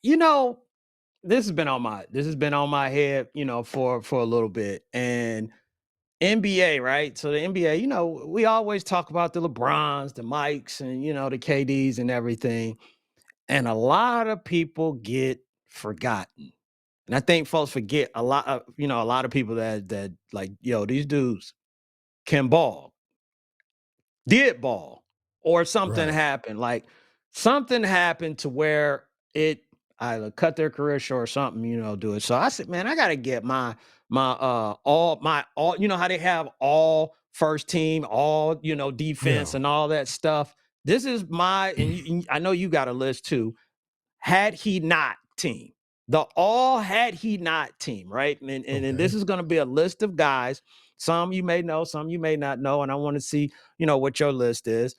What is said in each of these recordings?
You know, this has been on my head, for a little bit. And NBA, right? So the NBA, we always talk about the LeBrons, the Mikes, and the KDs and everything. And a lot of people get forgotten. And I think folks forget a lot of people that like, these dudes can ball, did ball, or something Right. happened. Like something happened to where it either cut their career short or something, do it. So I said, man, I gotta get my all, how they have all first team, all defense Yeah. and all that stuff. This is my and I know you got a list too. Had he not team. The all had he not team, right? And Okay. this is going to be a list of guys. Some you may know, some you may not know. And I want to see, what your list is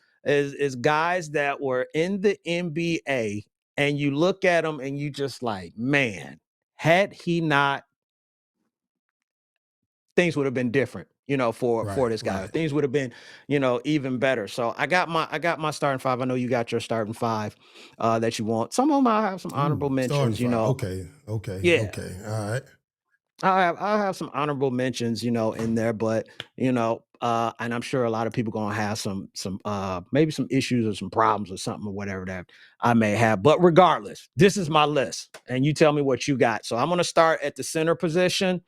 guys that were in the NBA and you look at them and you just like, man, had he not, things would have been different, for Right. this guy. Right. Things would have been, even better. So I got my starting five. I know you got your starting five that you want. Some of them I have some honorable Ooh, starting mentions, five. Okay. Okay. Yeah. Okay. All right. I have some honorable mentions, in there, but and I'm sure a lot of people gonna have some maybe some issues or some problems or something or whatever that I may have. But regardless, this is my list, and you tell me what you got. So I'm gonna start at the center position.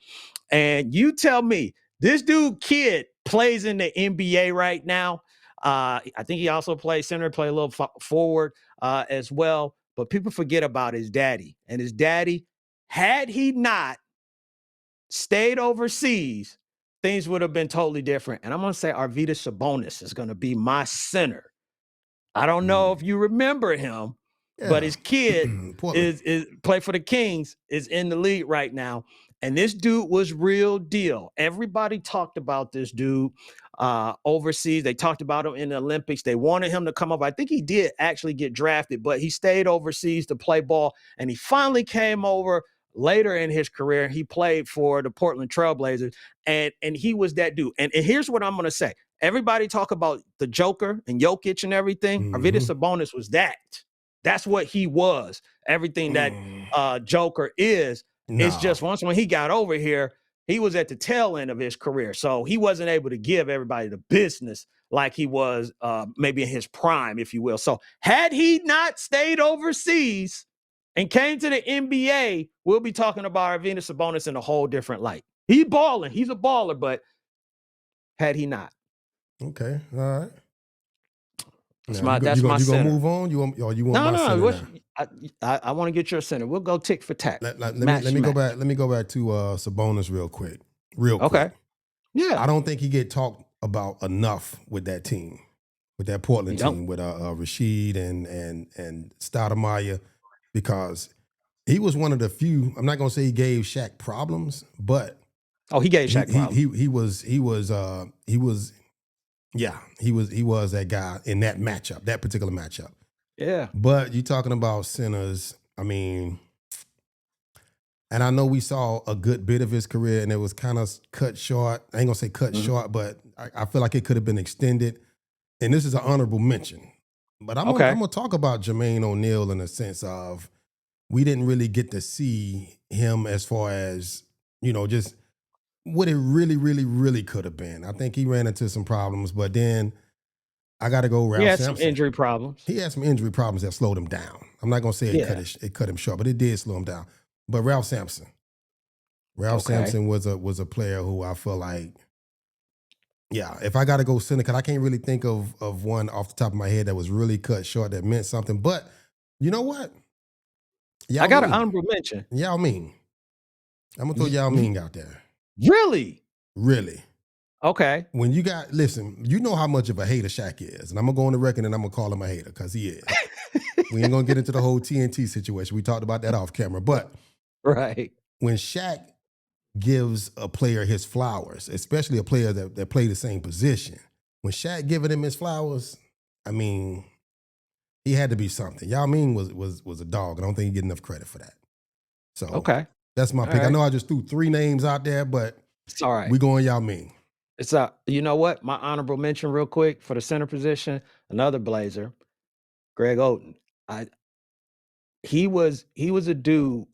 And you tell me, this dude kid plays in the NBA right now. I think he also plays center, play a little forward as well. But people forget about his daddy. And his daddy, had he not stayed overseas, things would have been totally different. And I'm going to say Arvydas Sabonis is going to be my center. I don't know if Mm. you remember him, but Yeah. his kid Portland. is play for the Kings, is in the league right now. And this dude was real deal. Everybody talked about this dude overseas. They talked about him in the Olympics. They wanted him to come up. I think he did actually get drafted, but he stayed overseas to play ball. And he finally came over later in his career. He played for the Portland Trailblazers. And he was that dude. And here's what I'm going to say. Everybody talk about the Joker and Jokic and everything. Arvydas Mm-hmm. Sabonis was that. That's what he was. Everything that Mm. Joker is. It's No. just once when he got over here, he was at the tail end of his career, so he wasn't able to give everybody the business like he was maybe in his prime, if you will. So had he not stayed overseas and came to the NBA, we'll be talking about Arvydas Sabonis in a whole different light. He's balling. He's a baller, but had he not. Okay. All right. That's Now you my go, you that's go, my you gonna center. move on? You want No, my no, center now? I want to get your center. We'll go tick for tack, Let match me to go match. back. Let me go back to Sabonis real quick. Real quick. Okay. Yeah. I don't think he get talked about enough with that team, with that Portland You don't. team, with Rashid and Stoudemire, because he was one of the few. I'm not gonna say he gave Shaq problems, but Oh, he gave he Shaq he problems. he he was yeah, he was that guy in that matchup, that particular matchup. Yeah. But you talking about centers, I mean, and I know we saw a good bit of his career and it was kind of cut short. I ain't gonna say cut Mhm. short, but I feel like it could have been extended. And this is an honorable mention. But I'm Okay. gonna talk about Jermaine O'Neal in the sense of we didn't really get to see him as far as, just what it really, really, really could have been. I think he ran into some problems, but then I gotta go He Ralph had some Sampson. injury problems. He had some injury problems that slowed him down. I'm not gonna say Yeah. it cut him short, but it did slow him down. But Ralph Sampson. Ralph Okay. Sampson was a player who I feel like, yeah, if I got to go center, because I can't really think of one off the top of my head that was really cut short that meant something. But you know what? I Yao got an Ming. honorable mention. Yao Ming. I'm gonna throw Y- Yao y- Ming out there. Really? Really. Okay. When you got listen, you know how much of a hater Shaq is, and I'm gonna go on the record and I'm gonna call him a hater because he is. We ain't gonna get into the whole TNT situation. We talked about that off camera. But Right. when Shaq gives a player his flowers, especially a player that play the same position. When Shaq giving him his flowers, I mean, he had to be something. Yao Ming was a dog. I don't think he get enough credit for that. So Okay. that's my All pick. I right. know I just threw three names out there, but It's all right. we going Yao Ming. It's you know what? My honorable mention, real quick, for the center position, another Blazer, Greg Oden. I he was a dude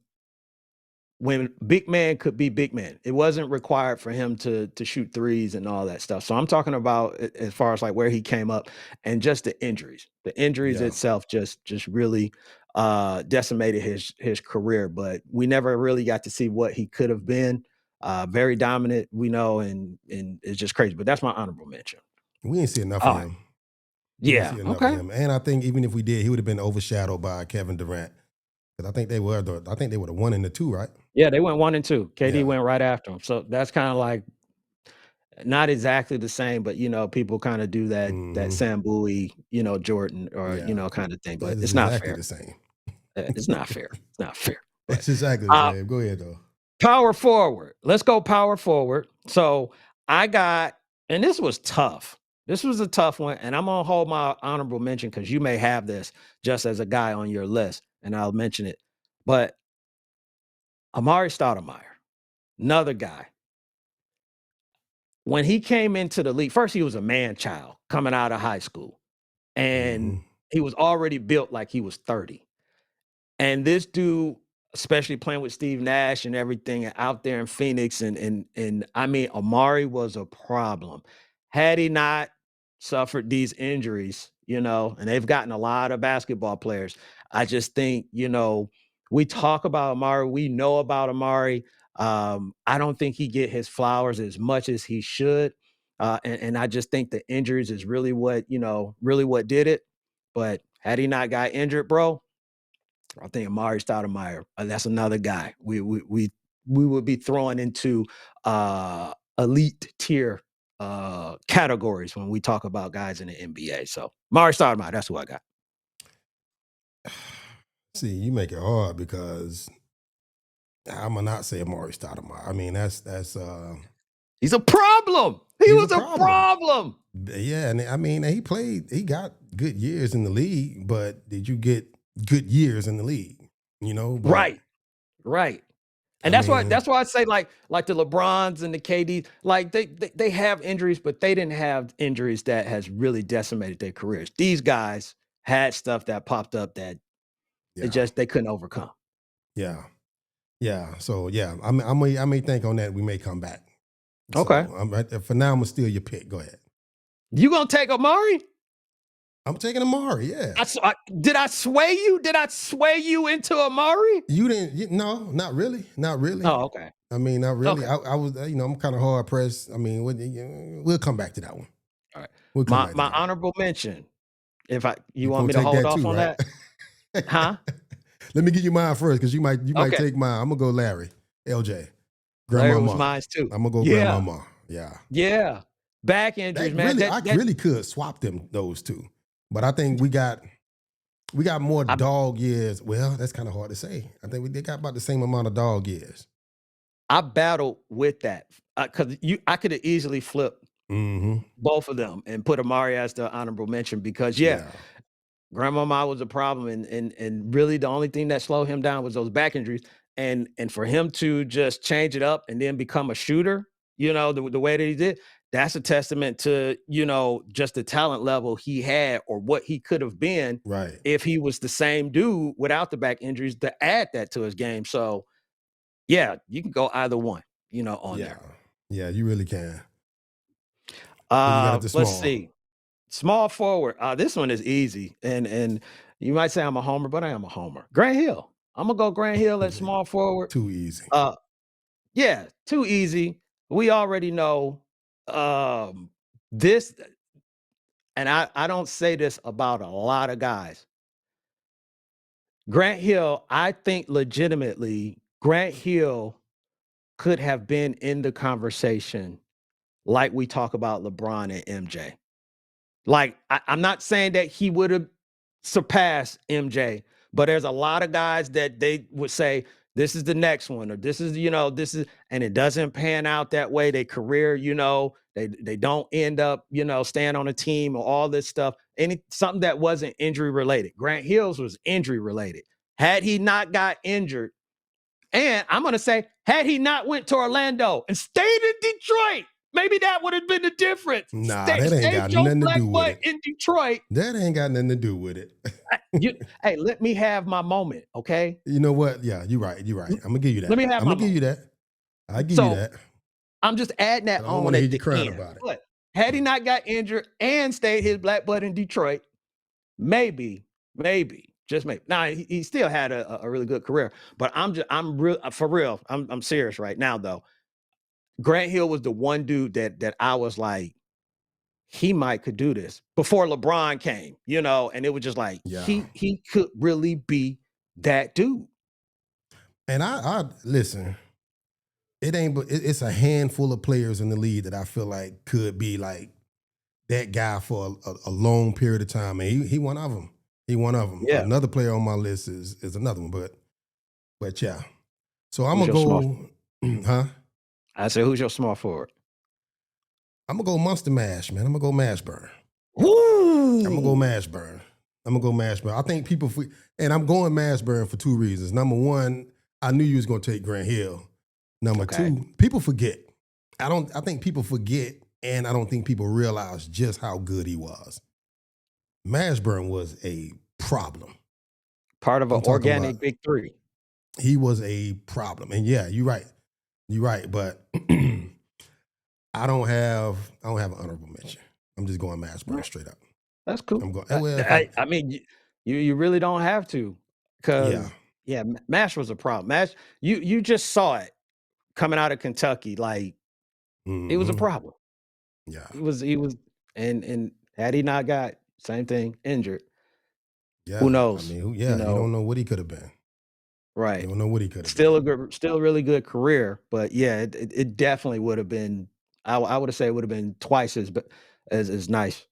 when big man could be big man. It wasn't required for him to shoot threes and all that stuff. So I'm talking about as far as like where he came up and just the injuries. The injuries Yeah. itself just really decimated his career, but we never really got to see what he could have been. Very dominant, we know, and it's just crazy. But that's my honorable mention. We ain't see enough of All right. him. We didn't Yeah. see enough of Okay. him. And I think even if we did, he would have been overshadowed by Kevin Durant. Because I think they were the 1 and the 2, right? Yeah, they went 1 and 2. KD Yeah. went right after him. So that's kind of like not exactly the same, but people kind of do that Mhm. Sam Bowie, Jordan or Yeah. kind of thing, That but is it's not exactly fair. the same. It's not fair. It's not fair. But It's exactly the uh same. Go ahead though. power forward. Let's go power forward. So I got, and this was tough. This was a tough one, and I'm gonna hold my honorable mention because you may have this just as a guy on your list, and I'll mention it. But Amari Stoudemire, another guy. When he came into the league, first he was a man child coming out of high school, and Mhm. he was already built like he was 30. And this dude, especially playing with Steve Nash and everything out there in Phoenix, and I mean, Amari was a problem. Had he not suffered these injuries, and they've gotten a lot of basketball players. I just think, we talk about Amari, we know about Amari. I don't think he get his flowers as much as he should. And I just think the injuries is really what did it. But had he not got injured, bro, I think Amari Stoudemire, that's another guy we would be throwing into elite tier categories when we talk about guys in the NBA. So Amari Stoudemire, that's who I got. See, you make it hard because I'm gonna not say Amari Stoudemire. I mean, He's a problem. He he's a was a problem. problem. Yeah, and I mean, he got good years in the league, but did you get good years in the league? But Right, right. I And that's why mean, that's why I say like the LeBrons and the KD, like they have injuries, but they didn't have injuries that has really decimated their careers. These guys had stuff that popped up that yeah, they couldn't overcome. yeah, yeah. So yeah, I may think on that. We may come back. Okay. So for now, I'm gonna steal your pick. Go ahead. You gonna take Amari? I'm taking Amari. Yeah, Did I sway you? Did I sway you into Amari? you didn't. No, not really. Not really. Oh, okay. I mean, not really. Okay. I was, I'm kind of hard pressed. I mean, we'll come back to that one. All right. We'll come My back to my that one. honorable mention. If you You want gonna me to take hold that off too, on right? that? Huh? Let me give you mine first because you might Okay. take mine. I'm gonna go Larry, LJ, Larry was Grandmama. mine too. I'm gonna go Yeah. Grandmama. Yeah, Yeah. Back injuries, man. I really could swap those two, but I think we got more I, dog years. Well, that's kind of hard to say. I think they got about the same amount of dog years. I battled with that because I could have easily flipped Mm-hmm. both of them and put Amari as the honorable mention because Yeah, Grandmama was a problem, and really the only thing that slowed him down was those back injuries, and for him to just change it up and then become a shooter, the way that he did, that's a testament to just the talent level he had or what he could have been right. if he was the same dude without the back injuries to add that to his game. So yeah, you can go either one, on Yeah, there. yeah, you really can. Who you got at the Let's small? see. Small forward. This one is easy, and you might say I'm a homer, but I am a homer. Grant Hill. I'm gonna go Grant Hill at small forward. Too easy. Uh, yeah, too easy. We already know this, and I don't say this about a lot of guys. Grant Hill, I think legitimately, Grant Hill could have been in the conversation like we talk about LeBron and MJ. Like, I'm not saying that he would have surpassed MJ, but there's a lot of guys that they would say, this is the next one, or this is, and it doesn't pan out that way. Their career, they don't end up, staying on a team or all this stuff. Something that wasn't injury related. Grant Hills was injury related. Had he not got injured, and I'm gonna say, had he not went to Orlando and stayed in Detroit, Maybe that would have been the difference. Nah, Stay, that ain't stay got your nothing to black do with butt it. in Detroit. That ain't got nothing to do with it. Hey, let me have my moment, okay? You know what? Yeah, you're right. You're right. I'm gonna give you Let that. me have I'm my gonna give you moment. that. I give you So that. I'm just adding that But I don't on want to hear at you the crying end. about it. But had he not got injured and stayed his black butt in Detroit, maybe, just maybe. Now he still had a really good career, but I'm real for real. I'm serious right now though. Grant Hill was the one dude that I was like, he might could do this before LeBron came, and it was just like Yeah. he could really be that dude. And I listen, it ain't but it's a handful of players in the league that I feel like could be like that guy for a long period of time. And he one of them. He one of them. Yeah. Another player on my list is another one, but yeah. So I'm Who's gonna your small go, forward? huh? I said, who's your small forward? I'm gonna go Monster Mash, man. I'm gonna go Mashburn. I'm gonna go Woo! Mashburn. I'm gonna go Mashburn. I think people, and I'm going Mashburn for two reasons. Number one, I knew you was gonna take Grant Hill. Number Okay. two, people forget. I think people forget, and I don't think people realize just how good he was. Mashburn was a problem. Part of an I'm talking about organic big three. he was a problem. And yeah, you're right. You're right. But I don't have an honorable mention. I'm just going Mashburn No, straight up. that's cool. I'm going. I, Well, if I, I, I mean, you really don't have to, yeah. because yeah, Mash was a problem. Mash, you just saw it coming out of Kentucky, like it was a Hmm. problem. Yeah. He was, and had he not got same thing injured, who Yeah. I knows? mean, who? You Yeah. You don't know, know what he could have been. You right? don't know what he could have Still been. a good, still a really good career, but yeah, it definitely would have been. I would have said it would have been twice as nice,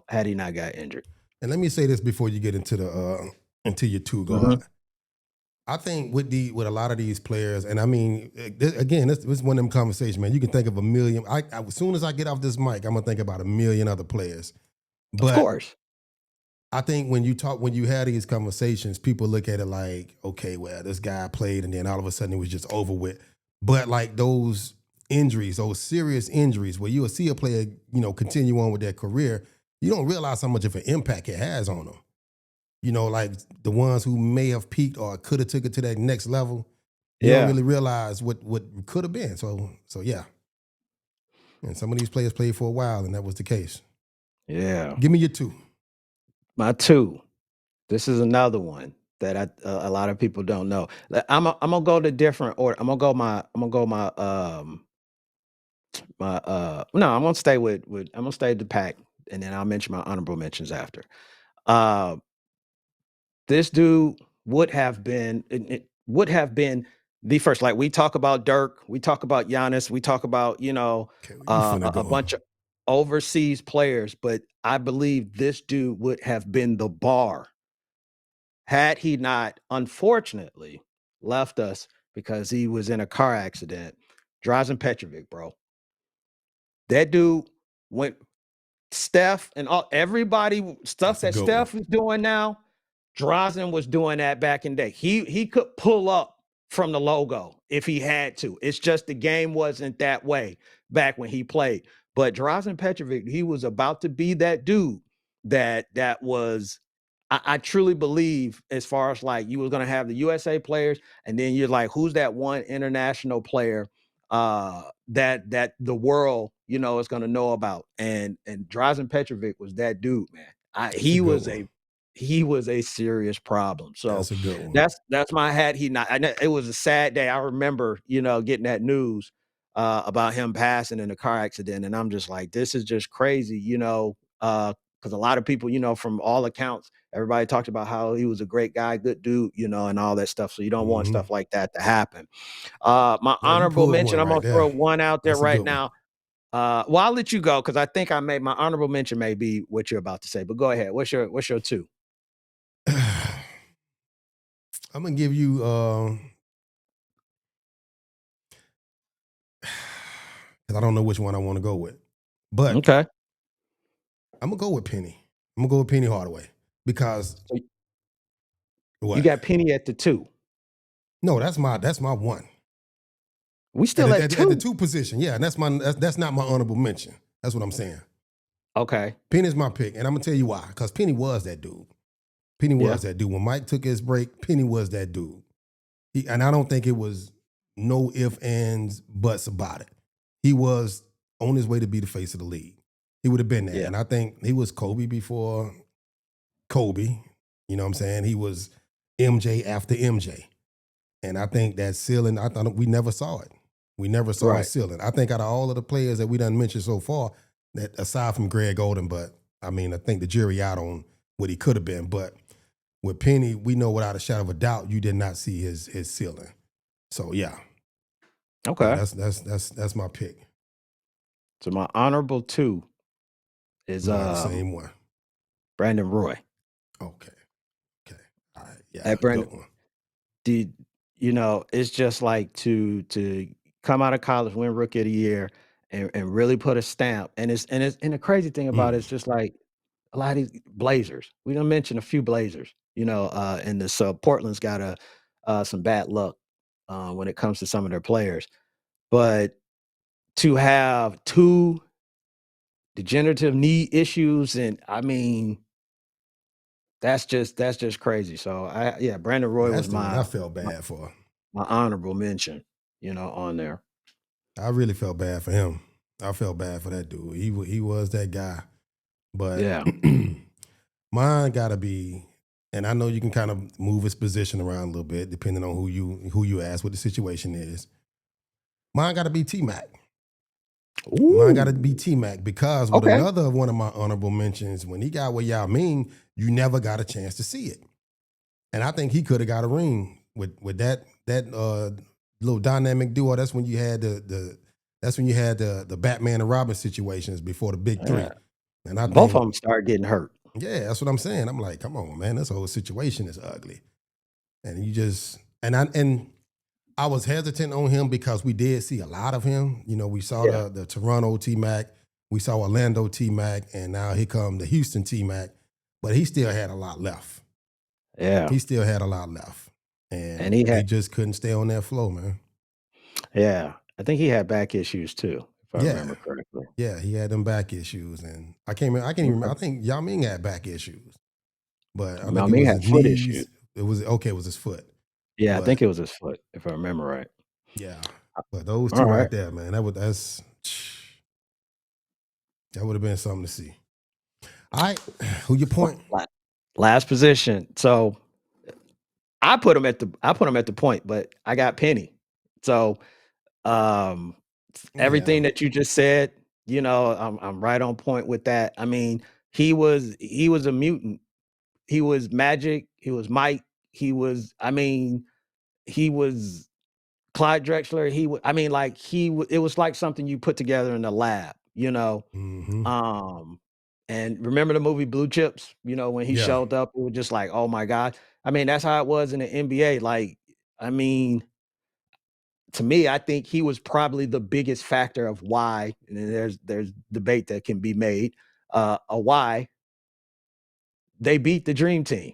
had he not got injured. And let me say this before you get into the into your two Hmm. guard. I think with a lot of these players, and I mean, again, this is one of them conversations, man. You can think of a million. As soon as I get off this mic, I'm gonna think about a million other players. Of But course, I think when you have these conversations, people look at it like, okay, well, this guy played, and then all of a sudden it was just over with. But like those injuries, those serious injuries, where you will see a player, continue on with their career, you don't realize how much of an impact it has on them. Like the ones who may have peaked or could have took it to that next level, you don't yeah, really realize what could have been. So yeah. And some of these players played for a while, and that was the case. yeah. Give me your two. My two. This is another one that a lot of people don't know. I'm gonna go to different order. No, I'm gonna stay with I'm gonna stay the pack, and then I'll mention my honorable mentions after. Uh, this dude would have been the first. Like we talk about Dirk, we talk about Giannis, we talk about Okay, where you finna a go? bunch of overseas players, but I believe this dude would have been the bar had he not, unfortunately, left us because he was in a car accident. Drazen Petrovic, bro. That dude went Steph and all everybody stuff That's a that good one. Steph is doing now. Drazen was doing that back in the day. He could pull up from the logo if he had to. It's just the game wasn't that way back when he played. But Drazen Petrovic, he was about to be that dude that was. I truly believe, as far as like you were going to have the USA players, and then you're like, who's that one international player that the world is going to know about? And Drazen Petrovic was that dude, man. That's a good one. He was a serious problem. So That's a good one. that's my hat. He not. I know it was a sad day. I remember, getting that news about him passing in a car accident, and I'm just like, this is just crazy, because a lot of people, from all accounts, everybody talked about how he was a great guy, good dude, and all that stuff. So you don't want Hmm. stuff like that to happen. My Yeah, you honorable pulled mention, one I'm right gonna there. throw one out there That's a right good one. now. Well, I'll let you go because I think I made my honorable mention may be what you're about to say. But go ahead. What's your two? I'm gonna give you. 'Cause I don't know which one I want to go with, but Okay. I'm gonna go with Penny. I'm gonna go with Penny Hardaway because So you what? got Penny at the two. No, that's my one. We still at At the two. 2 position, yeah, and that's not my honorable mention. That's what I'm saying. Okay. Penny's my pick, and I'm gonna tell you why. Because Penny was that dude. Penny Yeah. was that dude. When Mike took his break, Penny was that dude. And I don't think it was no ifs, ands, buts about it. He was on his way to be the face of the league. He would have been there. Yeah. And I think he was Kobe before Kobe. You know what I'm saying? He was MJ after MJ. And I think that ceiling, I thought we never saw it. We never saw a Right. ceiling. I think out of all of the players that we done mentioned so far, that aside from Greg Oden, but I mean, I think the jury out on what he could have been. But with Penny, we know without a shadow of a doubt, you did not see his ceiling. So yeah, Okay. that's my pick. So my honorable 2 is We gonna have the same one. Brandon Roy. Okay. Okay. All right. Yeah. At Brandon, Good one. did it's just like to come out of college, win rookie of the year, and really put a stamp. And the crazy thing about it Mm. is just like a lot of these Blazers. We don't mention a few Blazers, and this Portland's got some bad luck when it comes to some of their players. But to have 2 degenerative knee issues, and I mean, that's just crazy. So Brandon Roy was That's the one I my felt my, bad for. my honorable mention, on there. I really felt bad for him. I felt bad for that dude. He was that guy. But Yeah. mine gotta be, and I know you can kind of move his position around a little bit depending on who you ask, what the situation is. Mine gotta be T Mac. Mine got to be Ooh. T Mac because with Okay. another one of my honorable mentions, when he got with Yao Ming, you never got a chance to see it, and I think he could have got a ring with that little dynamic duo. That's when you had the Batman and Robin situations before the big Yeah. three, and I Both of think them started getting hurt. yeah, that's what I'm saying. I'm like, come on, man, this whole situation is ugly, and you just and I was hesitant on him because we did see a lot of him. You know, we saw Yeah. the Toronto T Mac, we saw Orlando T Mac, and now here come the Houston T Mac. But he still had a lot left. Yeah. He still had a lot left, And and he he had just couldn't stay on that flow, man. yeah. I think he had back issues too, if I Yeah, remember correctly. yeah, he had them back issues, and I can't even remember. I Okay. think Yao Ming had back issues, but I think I it mean, he was had his foot issues. knees. It was okay. It was his foot, Yeah, I think but it was his foot, if I remember right. yeah, but those All two right. right there, man. That would have been something to see. All right, who your point? La- Last position. So I put him at the point, but I got Penny. So um Yeah. everything that you just said, I'm right on point with that. I mean, he was a mutant. He was Magic, he was Mike, he was Clyde Drexler, I mean, like, it was like something you put together in the lab, Hmm. um, and remember the movie Blue Chips? When he Yeah. showed up, it was just like, "Oh my god." I mean, that's how it was in the NBA, like, I mean, to me, I think he was probably the biggest factor of why, and then there's debate that can be made, why they beat the dream team.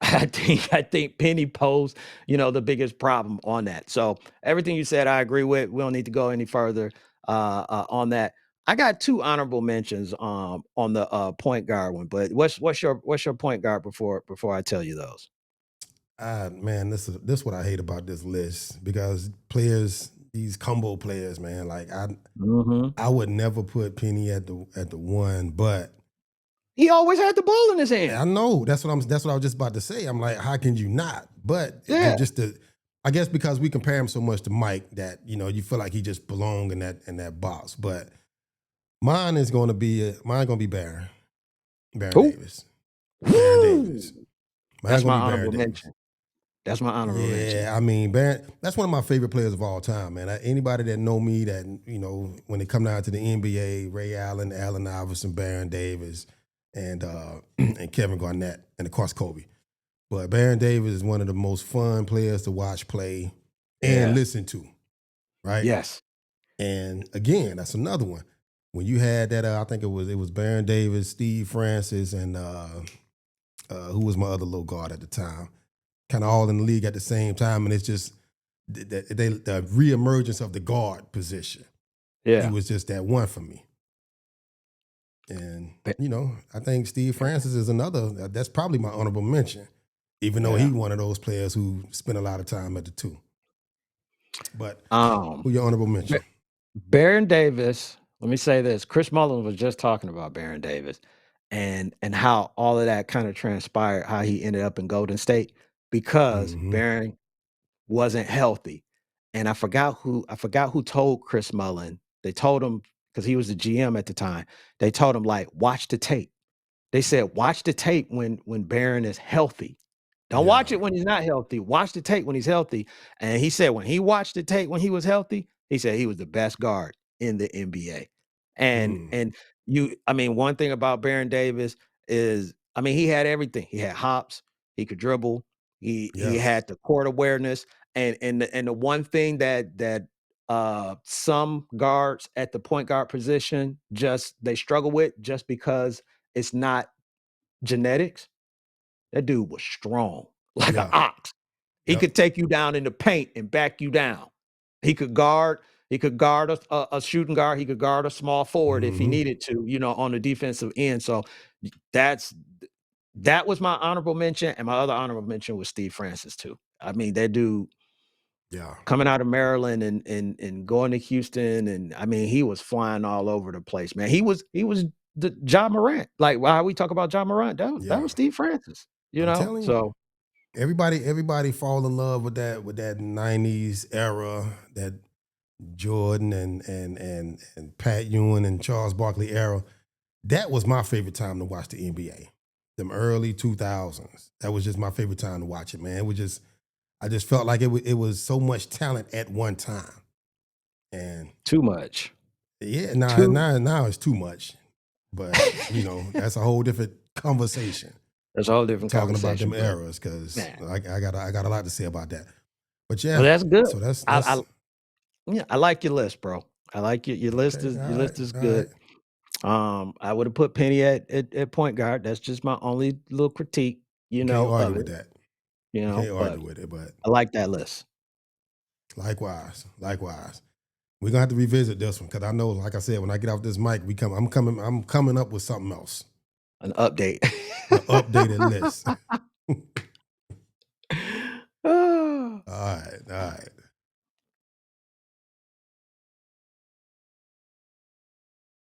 I think Penny posed, the biggest problem on that. So everything you said, I agree with. We don't need to go any further on that. I got 2 honorable mentions on the point guard one, but what's your point guard before I tell you those? Man, this what I hate about this list because players, these combo players, man, like Mhm. I would never put Penny at the one, but He always had the ball in his I hand. know that's what I was just about to say. I'm like, how can you not? But Yeah. just the I guess because we compare him so much to Mike that you feel like he just belong in that box. But mine gonna be Baron Who? Davis. Baron Davis. Woo! Mine That's gonna my be Baron honorable Davis. mention. That's my honorable mention. Yeah, I mean, Baron, that's one of my favorite players of all time, man. Anybody that know me that, when it come down to the NBA, Ray Allen, Allen Iverson, Baron Davis, and and Kevin Garnett, and of course Kobe. But Baron Davis is one of the most fun players to watch play and Yeah. listen to, right? Yes. And again, that's another one. When you had that, I think it was Baron Davis, Steve Francis, and who was my other little guard at the time, kind of all in the league at the same time, and it's just the reemergence of the guard position. He Yeah. was just that one for me. And Ba- I think Steve Francis is another. That's probably my honorable mention, even though Yeah. he's one of those players who spent a lot of time at the two. But Um, who your honorable Ba- mention? Baron Davis. Let me say this: Chris Mullin was just talking about Baron Davis, and how all of that kind of transpired, how he ended up in Golden State because Hmm. Baron wasn't healthy. And I forgot who told Chris Mullin. They told him because he was the GM at the time. They told him like, watch the tape. They said, watch the tape when Barron is healthy. Don't watch Yeah. it when he's not healthy. Watch the tape when he's healthy. And he said when he watched the tape when he was healthy, he said he was the best guard in the NBA. And Mm. and I mean, one thing about Baron Davis is, I mean, he had everything. He had hops, he could dribble, he Yeah. had the court awareness. And the one thing that some guards at the point guard position just they struggle with just because it's not genetics. That dude was strong, like an Yeah. ox. He Yep. could take you down in the paint and back you down. He could guard. He could guard a shooting guard. He could guard a small forward if he Hmm. needed to, on the defensive end. So that's that was my honorable mention, and my other honorable mention was Steve Francis too. I mean, that dude Yeah. coming out of Maryland and going to Houston, and I mean, he was flying all over the place, man. He was the Ja Morant. Like why we talk about Ja Morant, that Yeah. was Steve Francis, I'm telling you. So Everybody fall in love with that 90s era, that Jordan and Pat Ewing and Charles Barkley era. That was my favorite time to watch the NBA. Them early 2000s. That was just my favorite time to watch it, man. It was just I just felt like it was so much talent at one time. And too much. yeah, now Too now now it's too much. But that's a whole different conversation. That's a whole different Talking about them conversation, but eras, because man, I got a lot to say about that. But well, yeah, that's good. so I that's yeah, I like your list, bro. I like your list okay. is All your right, list is all right. good. I would have put Penny at point guard. That's just my only little critique, You can't argue of it, with that. You can't but argue with it. But I like that list. likewise. We're gonna have to revisit this one because I know, like I said, when I get off this mic, I'm coming up with something else, An update. an updated list.